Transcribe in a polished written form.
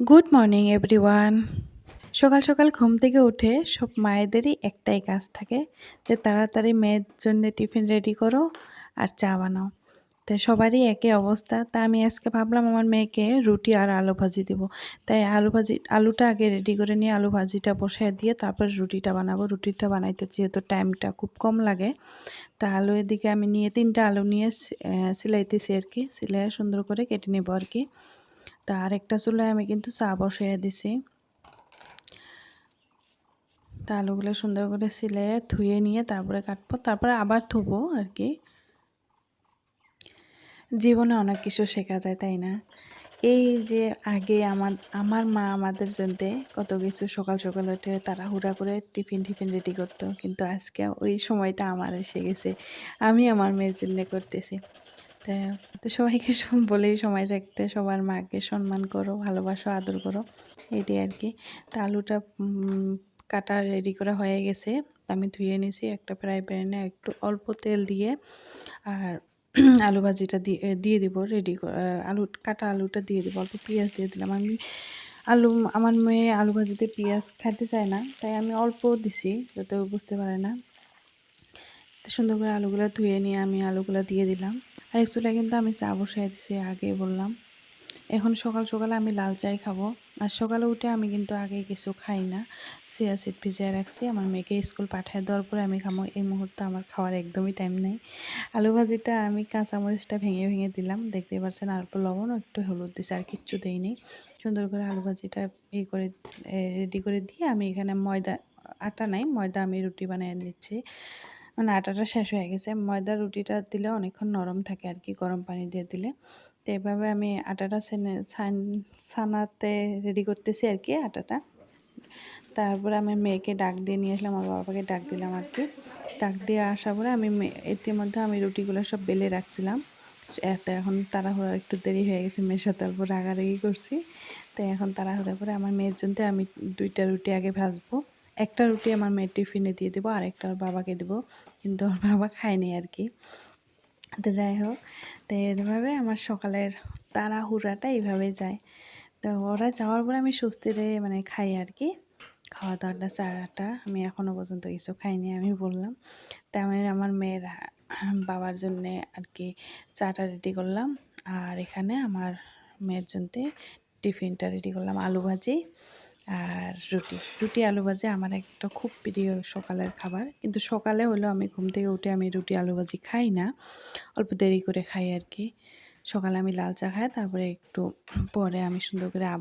Good morning everyone. সকাল সকাল ঘুম থেকে উঠে সব মায়েদেরই একটাই কাজ থাকে যে তাড়াতাড়ি মেয়ের জন্য টিফিন রেডি করো আর চা বানাও। তো সবারই একই অবস্থা। তা আমি আজকে ভাবলাম আমার মেয়েকে রুটি আর আলু ভাজি দিব। তাই আলুটা আগে রেডি করে নিয়ে আলু ভাজিটা বসায় দিয়ে তারপর রুটিটা বানাবো। রুটিটা বানাইতে যেহেতু টাইমটা খুব কম লাগে, তা আলু এদিকে আমি নিয়ে ৩টা আলু নিয়ে সিলাইতেছি আর কি। সিলাই সুন্দর করে কেটে নেবো আর কি। তা আরেকটা চুলায় আমি কিন্তু চা বসাইয়া দিছি। তা আলুগুলো সুন্দর করে সিলাইয়ে ধুয়ে নিয়ে তারপরে কাটবো, তারপরে আবার ধুবো আর কি। জীবনে অনেক কিছু শেখা যায়, তাই না? এই যে আগে আমার মা আমাদের জন্য কত কিছু সকাল সকাল উঠে তাড়াহুড়া করে টিফিন টিফিন রেডি করতো, কিন্তু আজকে ওই সময়টা আমার এসে গেছে। আমি আমার মেয়ের জন্য করতেছি। তা তো সবাইকে বলেই সময় থাকতে সবার মাকে সম্মান করো, ভালোবাসো, আদর করো, এইটাই আর কি। তা আলুটা কাটা রেডি করা হয়ে গেছে। আমি ধুয়ে নিয়েছি একটা ফ্রাই প্যানে একটু অল্প তেল দিয়ে, আর আলু ভাজিটা দিয়ে দিব রেডি। কাটা আলুটা দিয়ে দিব, অল্প পেঁয়াজ দিয়ে দিলাম আমি। আলু আমার মেয়ে আলু ভাজিতে পেঁয়াজ খাইতে চায় না, তাই আমি অল্প দিছি যাতে ও বুঝতে পারে না। তো সুন্দর করে আলুগুলো ধুয়ে নিয়ে আমি আলুগুলো দিয়ে দিলাম। আর একচুয়ালি কিন্তু আমি চা বসাই দিছি, আগে বললাম। এখন সকাল সকালে আমি লাল চাই খাবো। আর সকালে উঠে আমি কিন্তু আগে কিছু খাই না। চিয়া সিড ভিজিয়ে রাখছি, আমার মেয়েকে স্কুল পাঠিয়ে দেওয়ার পরে আমি খাবো। এই মুহূর্তে আমার খাওয়ার একদমই টাইম নেই। আলু ভাজিটা আমি কাঁচামরিচটা ভেঙে ভেঙে দিলাম, দেখতে পাচ্ছেন। আর অল্প লবণ ও একটু হলুদ দিছি, আর কিচ্ছু দেইনি। সুন্দর করে আলু ভাজিটা করে রেডি করে দিয়ে আমি এখানে আটা নাই, ময়দা আমি রুটি বানিয়ে নিচ্ছি। মানে আটাটা শেষ হয়ে গেছে। ময়দার রুটিটা দিলে অনেকক্ষণ নরম থাকে আর কি, গরম পানি দিয়ে দিলে। তো এভাবে আমি আটাটা ছানাতে রেডি করতেছি আর কি আটাটা। তারপরে আমি মেয়েকে ডাক দিয়ে নিয়ে আসলাম, আমার বাবাকে ডাক দিলাম আর কি। ডাক দিয়ে আসার পরে আমি ইতিমধ্যে আমি রুটিগুলো সব বেলে রাখছিলাম। এত এখন তাড়াহুড়া একটু দেরি হয়ে গেছে, মেয়ের সাথে তারপর রাগারাগি করছি। তাই এখন তাড়াহুড়া করে আমার মেয়ের জন্য আমি 2টা রুটি আগে ভাজবো। একটা রুটি আমার মেয়ের টিফিনে দিয়ে দেবো, আর একটা ওর বাবাকে দেবো, কিন্তু ওর বাবা খায়নি আর কি। তো যাই হোক, তো এইভাবে আমার সকালের তাড়াহুড়াটা এইভাবেই যায়। তো ওরা যাওয়ার পরে আমি স্বস্তিরে মানে খাই আর কি। খাওয়া দাওয়াটা চাটা আমি এখনও পর্যন্ত কিছু খাইনি, আমি বললাম। তাই আমি আমার মেয়ের বাবার জন্যে আর কি চাটা রেডি করলাম। আর এখানে আমার মেয়ের জন্যে টিফিনটা রেডি করলাম, আলু ভাজি আর রুটি আলু ভাজি আমার একটা খুব প্রিয় সকালের খাবার। কিন্তু সকালে হলেও আমি ঘুম থেকে উঠে আমি রুটি আলু ভাজি খাই না, অল্প দেরি করে খাই আর কি। সকালে আমি লাল চা খাই, তারপরে একটু পরে আমি সুন্দর করে আবার